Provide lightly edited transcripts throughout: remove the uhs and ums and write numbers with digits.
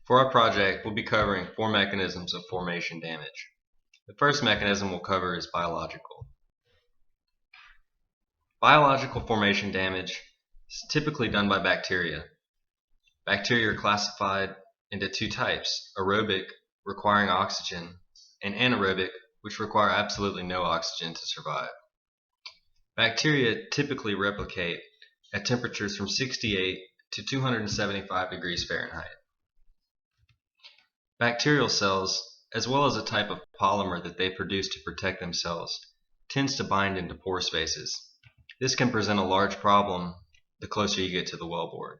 For our project, we'll be covering 4 mechanisms of formation damage. The first mechanism we'll cover is biological. Biological formation damage is typically done by bacteria. Bacteria are classified into 2 types: aerobic, requiring oxygen, and anaerobic, which require absolutely no oxygen to survive. Bacteria typically replicate at temperatures from 68 to 275 degrees Fahrenheit. Bacterial cells, as well as a type of polymer that they produce to protect themselves, tends to bind into pore spaces. This can present a large problem the closer you get to the wellbore.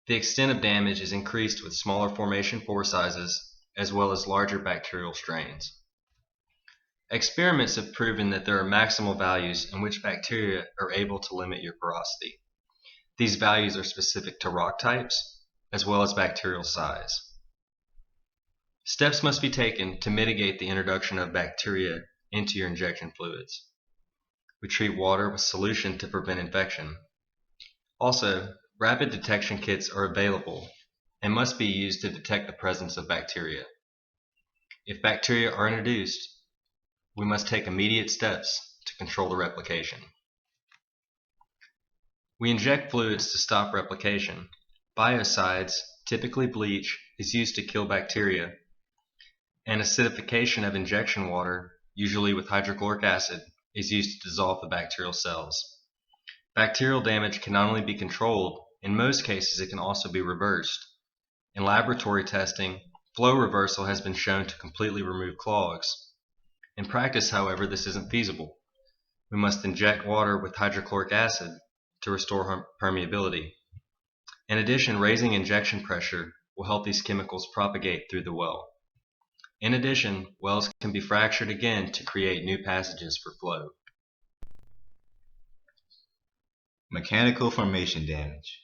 The extent of damage is increased with smaller formation pore sizes as well as larger bacterial strains. Experiments have proven that there are maximal values in which bacteria are able to limit your porosity. These values are specific to rock types as well as bacterial size. Steps must be taken to mitigate the introduction of bacteria into your injection fluids. We treat water with solution to prevent infection. Also, rapid detection kits are available and must be used to detect the presence of bacteria. If bacteria are introduced, we must take immediate steps to control the replication. We inject fluids to stop replication. Biocides, typically bleach, is used to kill bacteria, and acidification of injection water, usually with hydrochloric acid, is used to dissolve the bacterial cells. Bacterial damage can not only be controlled, in most cases it can also be reversed. In laboratory testing, flow reversal has been shown to completely remove clogs. In practice, however, this isn't feasible. We must inject water with hydrochloric acid to restore permeability. In addition, raising injection pressure will help these chemicals propagate through the well. In addition, wells can be fractured again to create new passages for flow. Mechanical formation damage.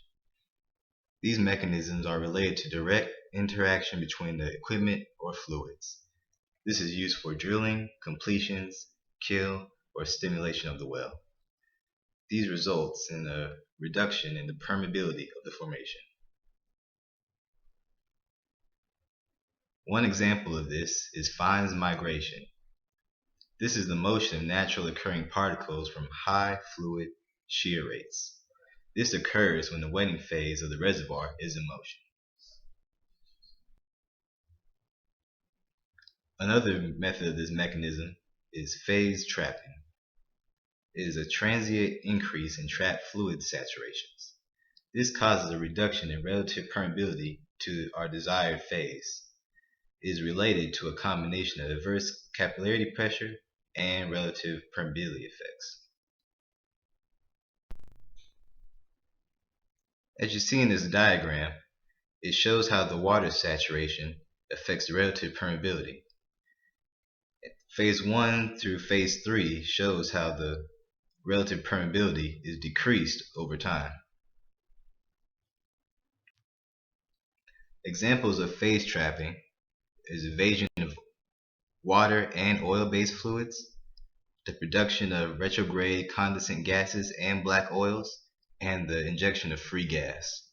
These mechanisms are related to direct interaction between the equipment or fluids. This is used for drilling, completions, kill, or stimulation of the well. These results in a reduction in the permeability of the formation. One example of this is fines migration. This is the motion of naturally occurring particles from high fluid shear rates. This occurs when the wetting phase of the reservoir is in motion. Another method of this mechanism is phase trapping. It is a transient increase in trapped fluid saturations. This causes a reduction in relative permeability to our desired phase. It is related to a combination of adverse capillarity pressure and relative permeability effects. As you see in this diagram, it shows how the water saturation affects the relative permeability. Phase 1 through phase 3 shows how the relative permeability is decreased over time. Examples of phase trapping is evasion of water and oil-based fluids, the production of retrograde condensate gases and black oils, and the injection of free gas.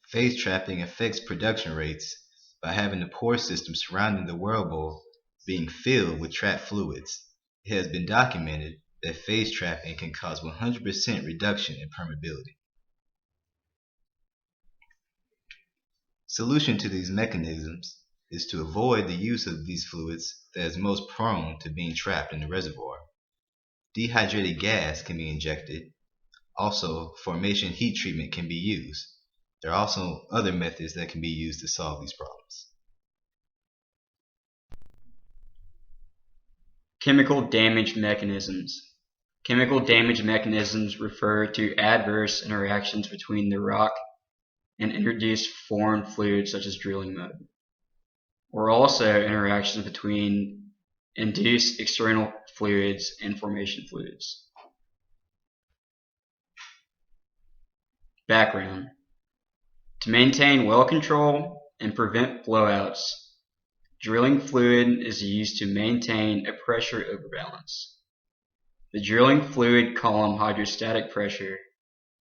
Phase trapping affects production rates by having the pore system surrounding the well bowl being filled with trapped fluids. It has been documented that phase trapping can cause 100% reduction in permeability. Solution to these mechanisms is to avoid the use of these fluids that is most prone to being trapped in the reservoir. Dehydrated gas can be injected. Also, formation heat treatment can be used. There are also other methods that can be used to solve these problems. Chemical damage mechanisms. Chemical damage mechanisms refer to adverse interactions between the rock and introduced foreign fluids such as drilling mud, or also interactions between induced external fluids and formation fluids. Background. To maintain well control and prevent blowouts, drilling fluid is used to maintain a pressure overbalance. The drilling fluid column hydrostatic pressure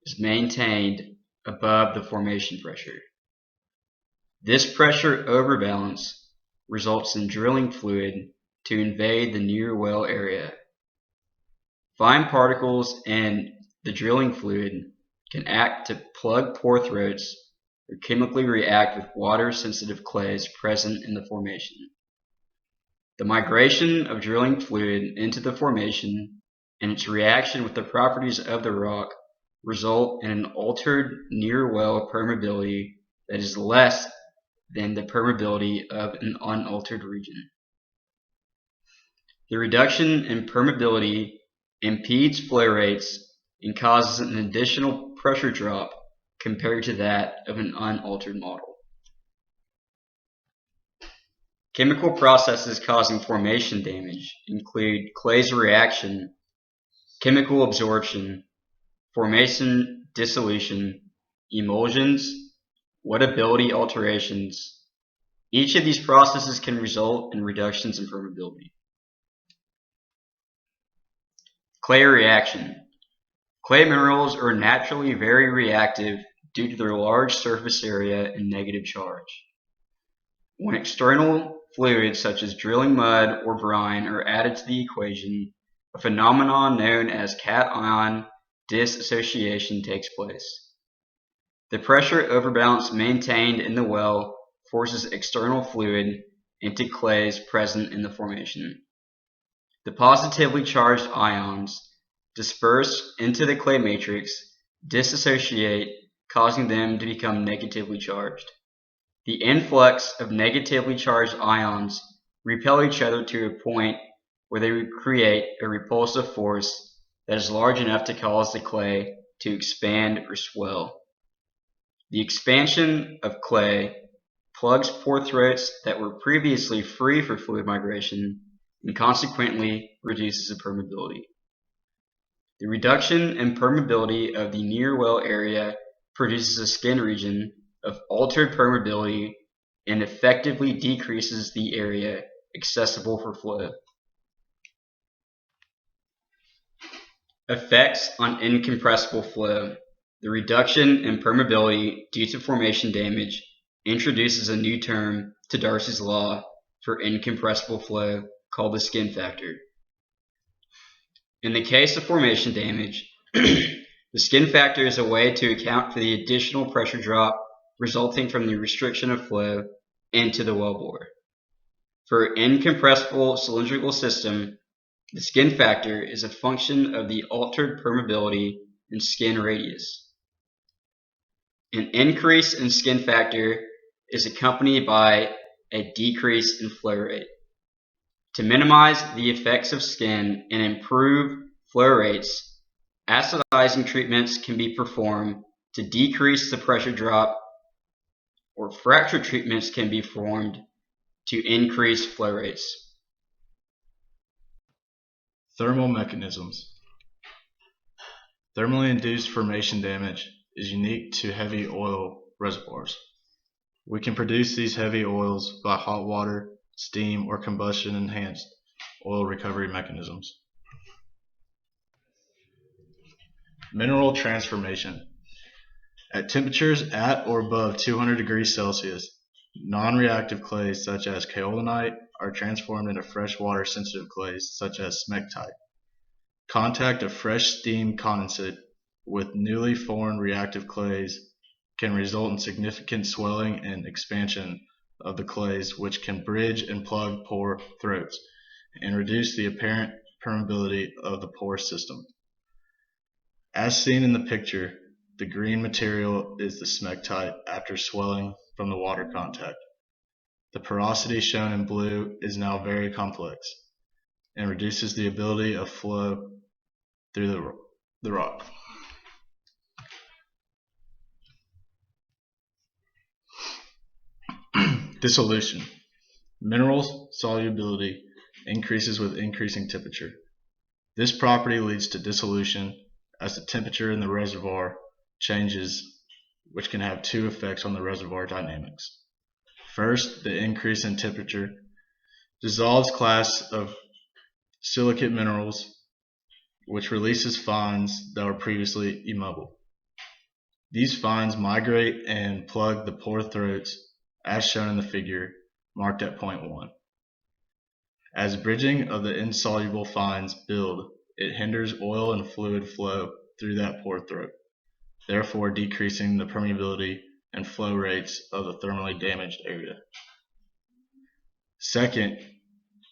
is maintained above the formation pressure. This pressure overbalance results in drilling fluid to invade the near well area. Fine particles in the drilling fluid can act to plug pore throats or chemically react with water-sensitive clays present in the formation. The migration of drilling fluid into the formation and its reaction with the properties of the rock result in an altered near-well permeability that is less than the permeability of an unaltered region. The reduction in permeability impedes flow rates and causes an additional pressure drop compared to that of an unaltered model. Chemical processes causing formation damage include Clay's reaction, chemical absorption, formation dissolution, emulsions, wettability alterations. Each of these processes can result in reductions in permeability. Clay reaction. Clay minerals are naturally very reactive due to their large surface area and negative charge. When external fluids such as drilling mud or brine are added to the equation, a phenomenon known as cation dissociation takes place. The pressure overbalance maintained in the well forces external fluid into clays present in the formation. The positively charged ions disperse into the clay matrix, dissociate, causing them to become negatively charged. The influx of negatively charged ions repel each other to a point where they create a repulsive force that is large enough to cause the clay to expand or swell. The expansion of clay plugs pore throats that were previously free for fluid migration and consequently reduces the permeability. The reduction in permeability of the near well area produces a skin region of altered permeability and effectively decreases the area accessible for flow. Effects on incompressible flow. The reduction in permeability due to formation damage introduces a new term to Darcy's law for incompressible flow called the skin factor. In the case of formation damage, the skin factor is a way to account for the additional pressure drop resulting from the restriction of flow into the wellbore. For an incompressible cylindrical system, the skin factor is a function of the altered permeability and skin radius. An increase in skin factor is accompanied by a decrease in flow rate. To minimize the effects of skin and improve flow rates, acidizing treatments can be performed to decrease the pressure drop, or fracture treatments can be performed to increase flow rates. Thermal mechanisms. Thermally induced formation damage is unique to heavy oil reservoirs. We can produce these heavy oils by hot water, steam, or combustion-enhanced oil recovery mechanisms. Mineral transformation. At temperatures at or above 200 degrees Celsius, non-reactive clays such as kaolinite are transformed into freshwater sensitive clays such as smectite. Contact of fresh steam condensate with newly formed reactive clays can result in significant swelling and expansion of the clays, which can bridge and plug pore throats and reduce the apparent permeability of the pore system. As seen in the picture, the green material is the smectite after swelling from the water contact. The porosity shown in blue is now very complex and reduces the ability of flow through the rock. Dissolution. Mineral solubility increases with increasing temperature. This property leads to dissolution as the temperature in the reservoir changes, which can have two effects on the reservoir dynamics. First, the increase in temperature dissolves class of silicate minerals, which releases fines that were previously immobile. These fines migrate and plug the pore throats as shown in the figure marked at point 1. As bridging of the insoluble fines build, it hinders oil and fluid flow through that pore throat, therefore decreasing the permeability and flow rates of the thermally damaged area. Second,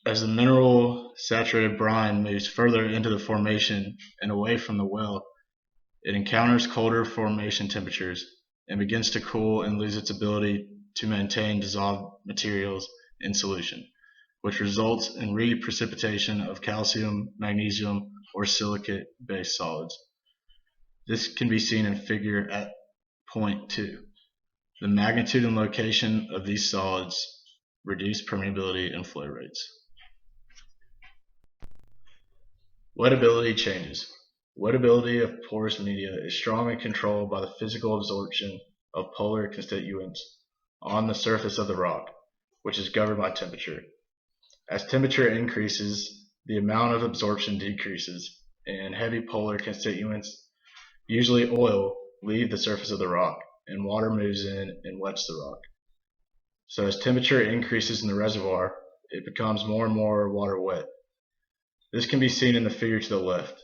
as the mineral saturated brine moves further into the formation and away from the well, it encounters colder formation temperatures and begins to cool and lose its ability to maintain dissolved materials in solution, which results in reprecipitation of calcium, magnesium, or silicate-based solids. This can be seen in figure at point 2. The magnitude and location of these solids reduce permeability and flow rates. Wettability changes. Wettability of porous media is strongly controlled by the physical absorption of polar constituents on the surface of the rock, which is governed by temperature. As temperature increases, the amount of absorption decreases, and heavy polar constituents, usually oil, leave the surface of the rock, and water moves in and wets the rock. So as temperature increases in the reservoir, it becomes more and more water wet. This can be seen in the figure to the left.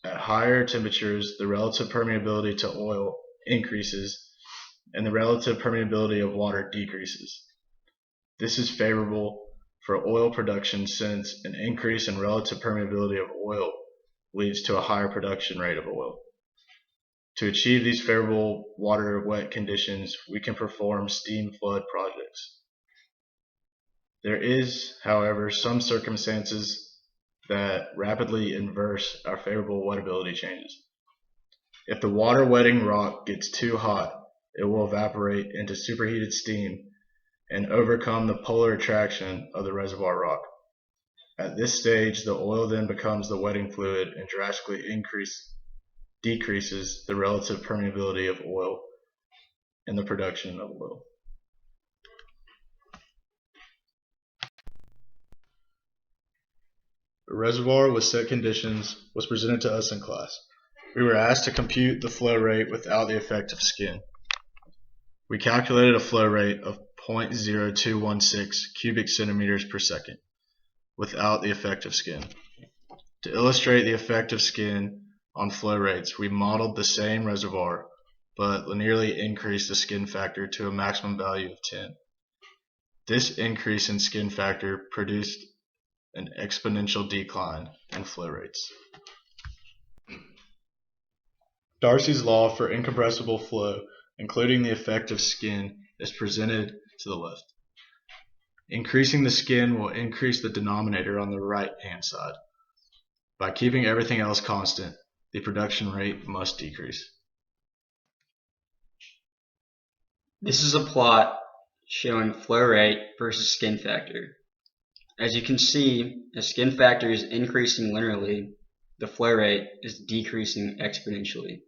At higher temperatures, the relative permeability to oil increases and the relative permeability of water decreases. This is favorable for oil production since an increase in relative permeability of oil leads to a higher production rate of oil. To achieve these favorable water wet conditions, we can perform steam flood projects. There is, however, some circumstances that rapidly inverse our favorable wettability changes. If the water wetting rock gets too hot, it will evaporate into superheated steam and overcome the polar attraction of the reservoir rock. At this stage, the oil then becomes the wetting fluid and drastically decreases the relative permeability of oil and the production of oil. A reservoir with set conditions was presented to us in class. We were asked to compute the flow rate without the effect of skin. We calculated a flow rate of 0.0216 cubic centimeters per second without the effect of skin. To illustrate the effect of skin on flow rates, we modeled the same reservoir but linearly increased the skin factor to a maximum value of 10. This increase in skin factor produced an exponential decline in flow rates. Darcy's law for incompressible flow, including the effect of skin, is presented to the left. Increasing the skin will increase the denominator on the right-hand side. By keeping everything else constant, the production rate must decrease. This is a plot showing flow rate versus skin factor. As you can see, as skin factor is increasing linearly, the flow rate is decreasing exponentially.